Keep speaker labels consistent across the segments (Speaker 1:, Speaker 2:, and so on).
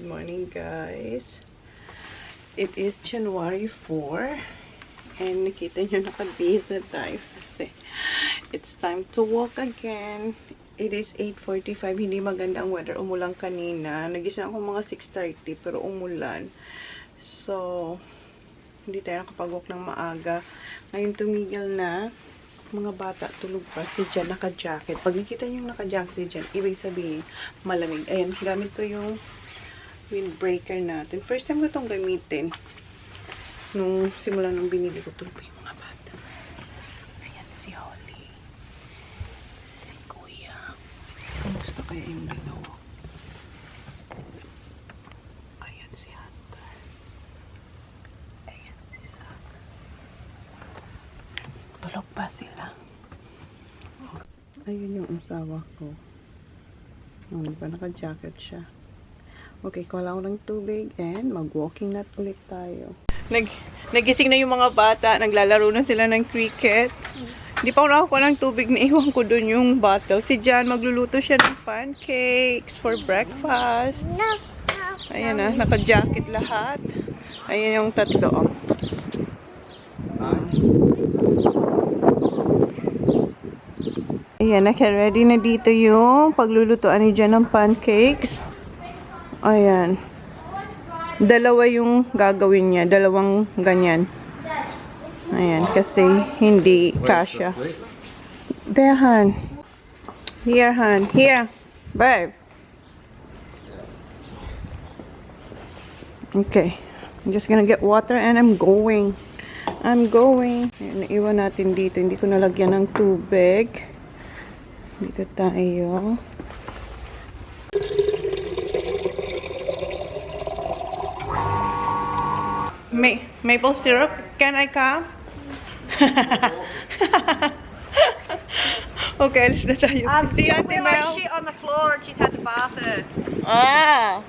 Speaker 1: morning, guys. It is January 4. And nakita nyo nakabihis na tayo kasi it's time to walk again. It is 8:45. Hindi maganda ang weather. Umulan kanina. Nagising ako mga 6:30 pero umulan. So, hindi tayo nakapag-walk ng maaga. Ngayon tumigil na. Mga bata tulog pa. Si Jan naka-jacket. Pag nakita nyo yung naka-jacket si Jan, ibig sabihin malamig. Ayan, gamit ko yung windbreaker natin. First time ko itong gamitin. Nung simula nung binili ko ito yung mga bata. Ayan si Holly. Si Kuya. Kamusta kaya yung dalawa? Ayan si Hunter. Ayan si Sam. Tulog pa sila. Ayun yung asawa ko. Oh, diba naka-jacket siya. Okay, kuha ko ng tubig and mag-walking na ulit tayo. Nagising na yung mga bata. Naglalaro na sila ng cricket. Hindi pa ako nakakuha ng tubig. Naiwan ko dun yung bottle. Si Jan, magluluto siya ng pancakes for breakfast. Ayan na, naka-jacket lahat. Ayan yung tatlo. Ayan, naka-ready na dito yung paglulutoan ni Jan ng pancakes. Ayan. Dalawa yung gagawin niya. Dalawang ganyan. Ayan. Kasi hindi kasya. There, Han. Here, Han. Here. Babe. Okay. I'm just gonna get water and I'm going. I'm going. Ayan, naiwan natin dito. Hindi ko nalagyan ng tubig. Dito tayo. Maple syrup? Can I come? Okay, alis na tayo. See you, Auntie Mel.
Speaker 2: Shit on the floor and she's had the bath.
Speaker 1: Ah.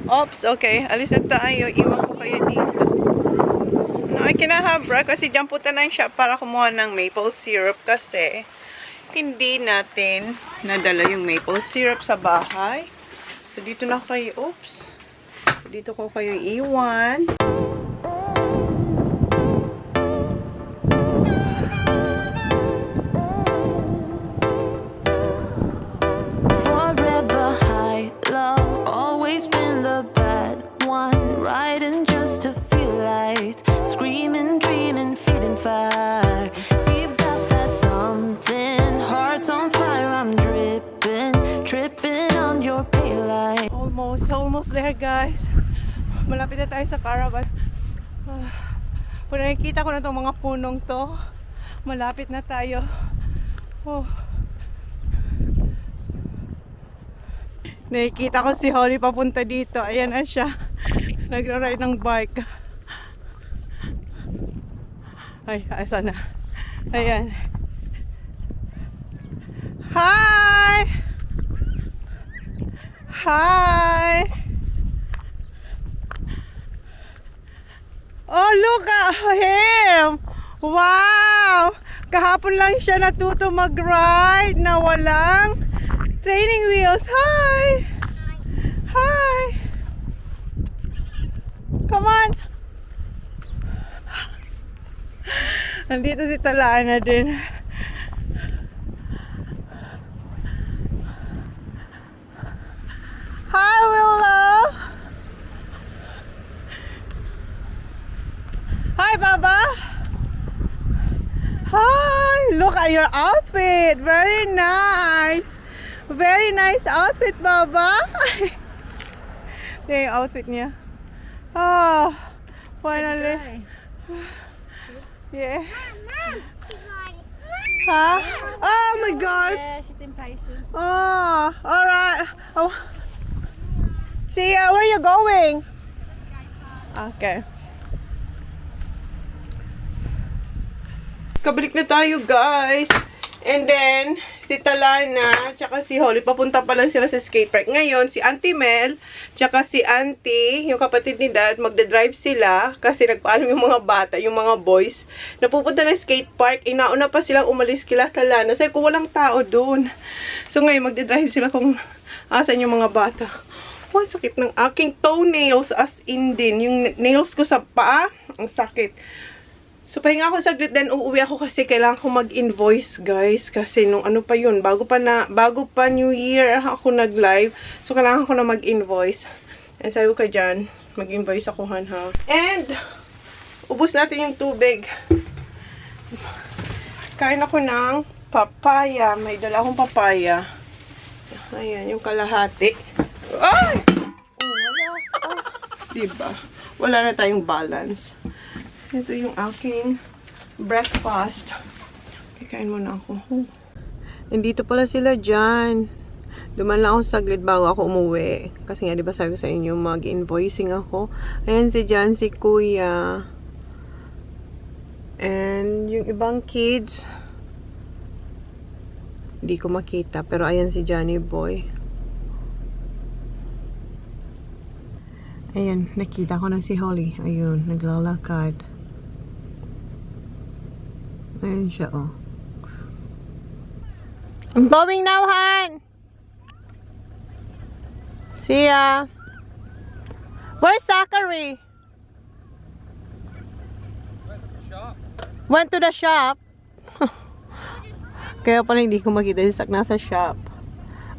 Speaker 1: Oops, okay. Alis na tayo. Iwan ko kayo dito. No, I cannot have breakfast. Kasi dyan punta na yung shop para kumuha ng maple syrup kasi hindi natin nadala yung maple syrup sa bahay. So, dito na kayo. Oops. Dito ko kayo iwan.
Speaker 3: Forever high, love, always been the bad one. Riding just to feel light. Screaming, dreaming, feeding fire. We've got that something. Hearts on fire, I'm dripping. Tripping on your pale light.
Speaker 1: Almost there, guys. Malapit na tayo sa caravan. Kung nakikita ko na itong mga punong to, malapit na tayo. Oh. Nakikita ko si Holly papunta dito. Ayan na siya. Nagra-ride ng bike. Ay, asa na. Ayan. Hi! Hi! Oh, look at him! Wow! Kahapon lang siya natuto mag-ride na walang training wheels. Hi! Hi! Come on! Nandito si Talaan na din. Hi, Willow! Hi, Baba! Hi! Look at your outfit! Very nice! Very nice outfit, Baba! Ito yung outfit niya. Oh, finally. Yeah. Huh? Oh my God!
Speaker 2: Yeah, she's impatient.
Speaker 1: Oh, alright. Oh. See ya, where are you going? Okay. Kabalik na tayo, guys. And then, si Talana, tsaka si Holly, papunta pa lang sila sa skate park. Ngayon, si Auntie Mel, tsaka si Auntie, yung kapatid ni Dad, magdadrive sila kasi nagpaalam yung mga bata, yung mga boys, na pupunta ng skate park. Inauna pa silang umalis kila Talana. Kasi kung walang tao doon. So, ngayon, magdadrive sila kung asan yung mga bata. Oh, ang sakit ng aking toenails. As in din. Yung nails ko sa paa, ang sakit. So, pahinga ako saglit, then uuwi ako kasi kailangan ko mag-invoice, guys. Kasi nung ano pa yun, bago pa New Year ako nag-live. So, kailangan ko na mag-invoice. And sabi ko ka dyan, mag-invoice ako, ha. And, ubus natin yung tubig. Kain ako ng papaya. May dala akong papaya. Ayan, yung kalahati. Ay! Oh, wala. Ah, diba? Wala na tayong balance. Ito yung aking breakfast. Kikain muna ako. Nandito pala sila dyan. Duman lang ako saglit bago ako umuwi. Kasi nga, diba sabi ko sa inyo, mag-invoicing ako. Ayan si Jan, si Kuya. And yung ibang kids, hindi ko makita. Pero ayan si Johnny Boy. Ayan, nakita ko na si Holly. Ayun, naglalakad. Ayan siya, oh. I'm going now, Han! See ya! Where's Zachary? Went to the shop. Kaya pala hindi ko makita si Zach nasa shop.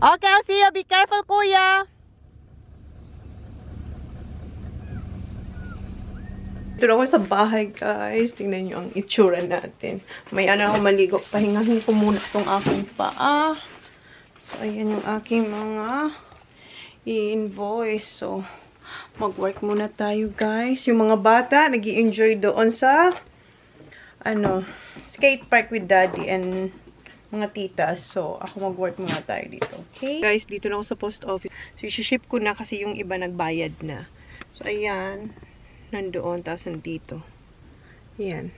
Speaker 1: Okay, I'll see you. Be careful, Kuya! Ito na ako sa bahay, guys. Tingnan nyo ang itsura natin. May ako maligo. Pahingahin ko muna itong aking paa. So, ayan yung aking mga i-invoice. So, mag-work muna tayo, guys. Yung mga bata, nag-i-enjoy doon sa skate park with daddy and mga titas. So, ako mag-work muna tayo dito. Okay? Guys, dito na ako sa post office. So, i-ship ko na kasi yung iba nagbayad na. So, ayan. Nandoon, tapos nandito. Ayan.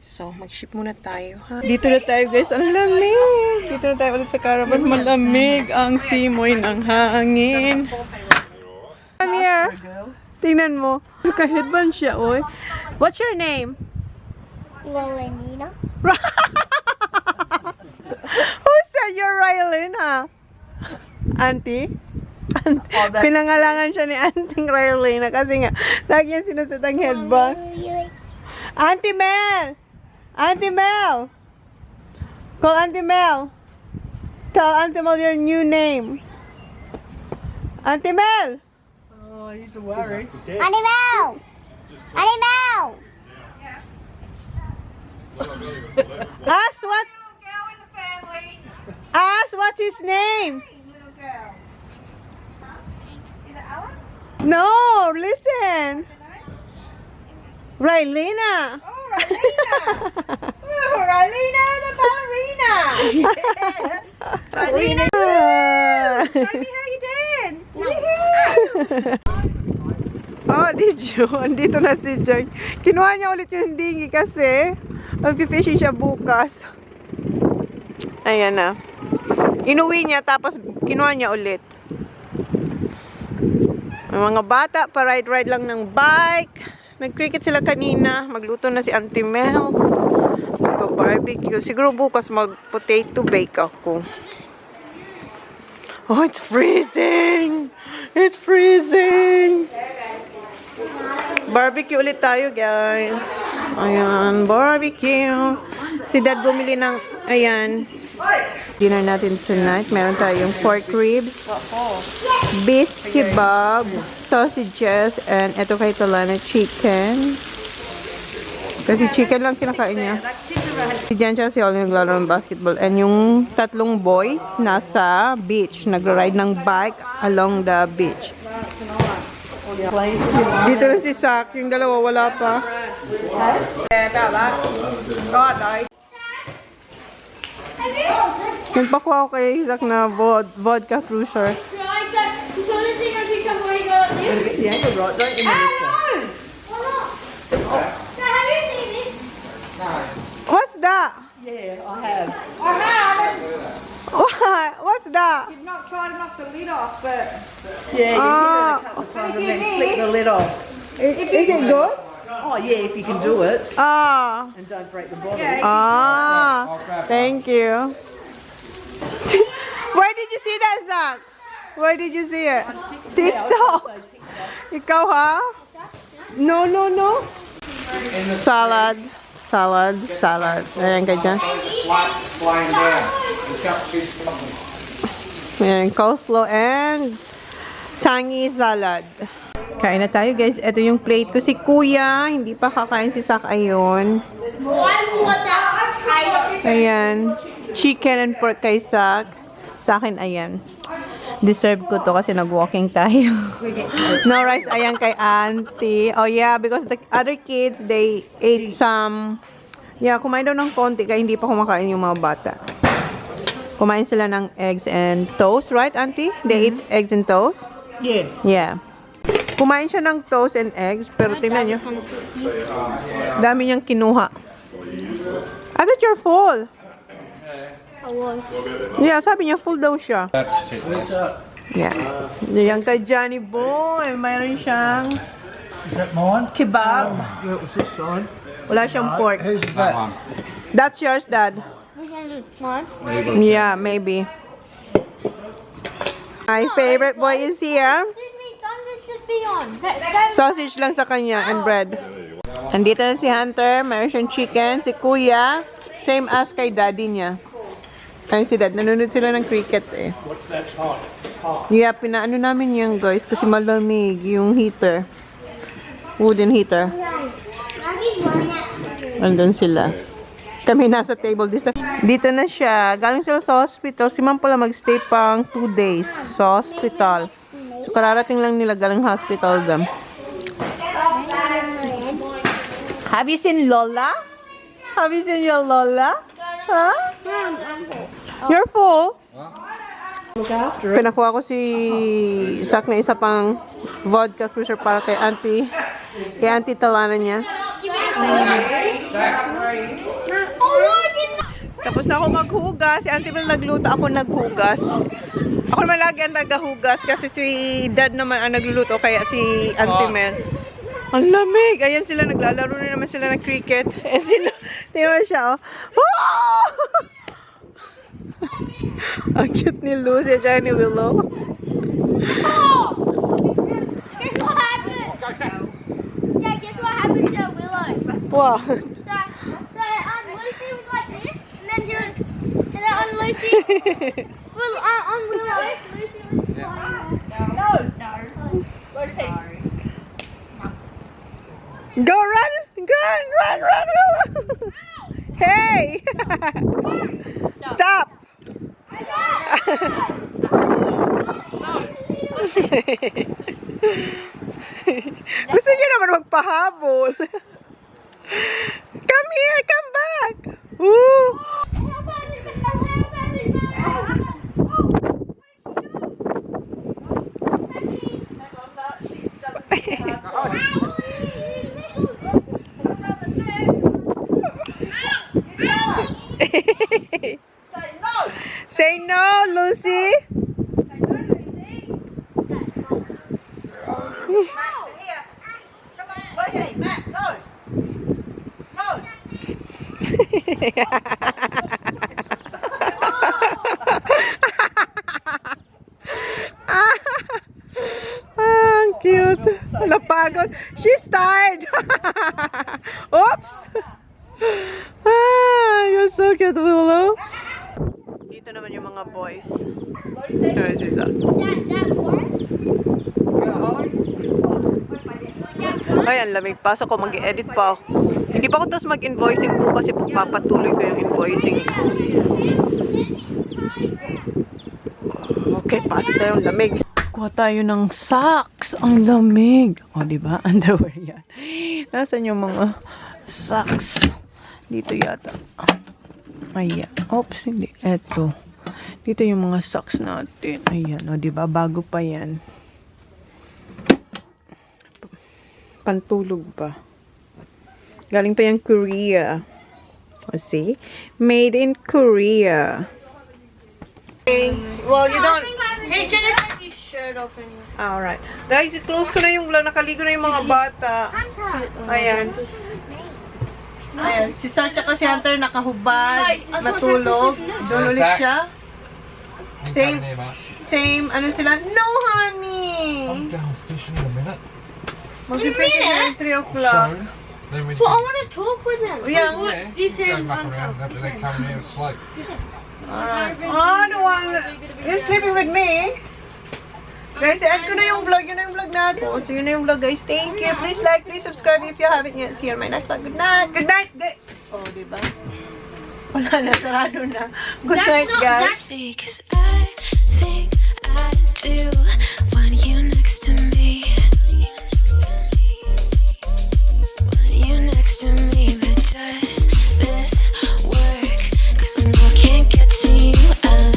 Speaker 1: So, mag-ship muna tayo, ha? Dito na tayo, guys. Ang lamig! Dito na tayo ulit sa caravan. Malamig ang simoy ng hangin. Come here. Tingnan mo. Naka-headband siya, oy. What's your name?
Speaker 2: Lolena.
Speaker 1: Who said you're Rylena? Auntie? Pinangalangan siya ni Auntie Rylena kasi nga, lagi yan sinusot ang headband. Auntie Mel! Auntie Mel! Call Auntie Mel! Tell Auntie Mel your new name. Auntie Mel!
Speaker 4: Oh, he's worried.
Speaker 2: Animal! Animal!
Speaker 1: Ask what? Ask what's his name? No, listen. Rylena.
Speaker 4: Oh, Rylena! Oh, Rylena the ballerina! Yeah. Rylena! Show me how you dance!
Speaker 1: Oh, did you? Andito na si George. Kinuha niya ulit yung dinghy kasi mag-fishing siya bukas. Ayan na. Inuwi niya tapos kinuha niya ulit. May mga bata pa ride lang ng bike. Nag-cricket sila kanina. Magluto na si Auntie Mel. Mag-barbecue. Siguro bukas mag-potato bake ako. Oh, it's freezing! It's freezing! Barbecue ulit tayo, guys. Ayan, barbecue. Si Dad bumili ng, ayan, dinner natin tonight. Meron tayong pork ribs, beef kebab, sausages, and eto kay Talana, chicken. Kasi chicken lang kinakain niya. Si Jan siya si Ollie naglalaro ng basketball. And yung tatlong boys nasa beach. Nagra-ride ng bike along the beach. Dito na si Sak. Yung dalawa wala pa. Nagpakuha ko kay Sak na vodka cruiser. What's that?
Speaker 4: Yeah, I have.
Speaker 1: What? What's that?
Speaker 4: You've not tried to knock the lid off, but yeah, you hit it a couple of times and then flick the lid off.
Speaker 1: Is it good?
Speaker 4: Oh yeah, if you can do it
Speaker 1: Ah.
Speaker 4: and don't break the bottle.
Speaker 1: Ah. Thank you. Where did you see that, Zach? Where did you see it? TikTok. Ikaw ha? No, no, no. Salad. Salad. Salad. Ayan ka dyan. Ayan, coleslaw and tangy salad. Kain na tayo guys. Ito yung plate ko. Si Kuya, hindi pa kakain si Sak ayon. Ayan. Chicken and pork kay Sak. Sa akin, ayan. Deserve ko to kasi nag-walking tayo. No rice, ayan kay Auntie. Oh yeah, because the other kids, they ate some... Yeah, kumain daw ng konti kaya hindi pa kumakain yung mga bata. Kumain sila ng eggs and toast, right, Auntie? They eat eggs and toast?
Speaker 4: Yes.
Speaker 1: Yeah. Kumain siya ng toast and eggs, pero tingnan nyo. Dami niyang kinuha. I thought you're full. Yeah, sabi niya full daw siya. Yeah. Yan kay Johnny Boy. Mayroon siyang kebab. Wala siyang pork. That's yours, Dad. Yeah, maybe. My favorite boy is here. Sausage lang sa kanya and bread. Andito na si Hunter. Mayroon siyang chicken. Si Kuya. Same as kay Daddy niya. Ay, si Dad. Nanonood sila ng cricket eh. Yeah, pinaano namin yan guys. Kasi malamig yung heater. Wooden heater. Andun sila. Kami nasa table this time. Dito na siya. Galing sila sa hospital. Si Ma'am pala magstay pang 2 days sa hospital. So, kararating lang nila galing hospital them. Have you seen Lola? Have you seen your Lola? Huh? You're full? Pinakuha ko si Sak na isa pang vodka cruiser para kay Auntie. Kay Auntie Talana niya. Tapos na ako maghugas. Si Auntie Mel nagluto, ako naghugas. Ako naman lagi ang naghugas kasi si Dad naman ang nagluluto kaya si Auntie Mel. Ang lamig! Ayan sila, naglalaro na naman sila ng cricket. Eh sila, tingnan siya oh. Ang cute ni Lucy at ni Willow.
Speaker 2: Oh! Guess what happened? Yeah, guess what happened to Willow?
Speaker 1: Wow.
Speaker 2: So Lucy was like this, and then on Lucy, well, on Willow, Lucy was flying.
Speaker 4: No. Where's he?
Speaker 1: Go run! Run, Willow! Hey! Stop! Gusto niyo naman magpahabol. Come here, come back. Woo! Say no, Lucy.
Speaker 4: Here. Come on. Where's he? Matt, no. No.
Speaker 1: Ang cute. Napagod. She's tired. Oops. You're so cute, Willow. Dito naman yung mga boys. There is Isa. Ay, ang lamig. Pasok ko, mag-edit pa ako. Hindi pa ako tapos mag-invoicing po kasi papatuloy ko yung invoicing. Okay, pasok tayo. Ang lamig. Kuha tayo ng socks. Ang lamig. O, diba? Underwear yan. Nasaan yung mga socks? Dito yata. Ayan. Oops, hindi. Eto. Dito yung mga socks natin. Ayan. O, diba? Bago pa yan. Pantulog pa. Galing pa yung Korea. O, see? Made in Korea. Okay. Well, you don't...
Speaker 2: He's gonna take his shirt off anyway.
Speaker 1: Alright. Guys, i-close ko na yung vlog. Nakaligo na yung mga bata. Ayan. Ayan. Si Sacha kasi Hunter nakahubad. Matulog. Doon ulit siya. Same, same, ano sila? No, honey!
Speaker 5: I'm going fishing in a minute.
Speaker 1: Mag-fishing at 3 o'clock.
Speaker 5: So, then we
Speaker 2: But I want to talk with them.
Speaker 1: Yeah,
Speaker 5: yeah,
Speaker 2: This
Speaker 5: go
Speaker 2: is
Speaker 5: back around, then come here and slope.
Speaker 1: Oh, no one. You're sleeping with me. Guys, add ko na yung vlog. Yun na yung vlog natin. So, yun na yung vlog, guys. Thank you. Please like, please subscribe if you haven't yet. See you on my next vlog. Good night. Good night. Oh, diba? Wala na. Sarado na. Good night, guys.
Speaker 3: Cause I think I do want you next to me.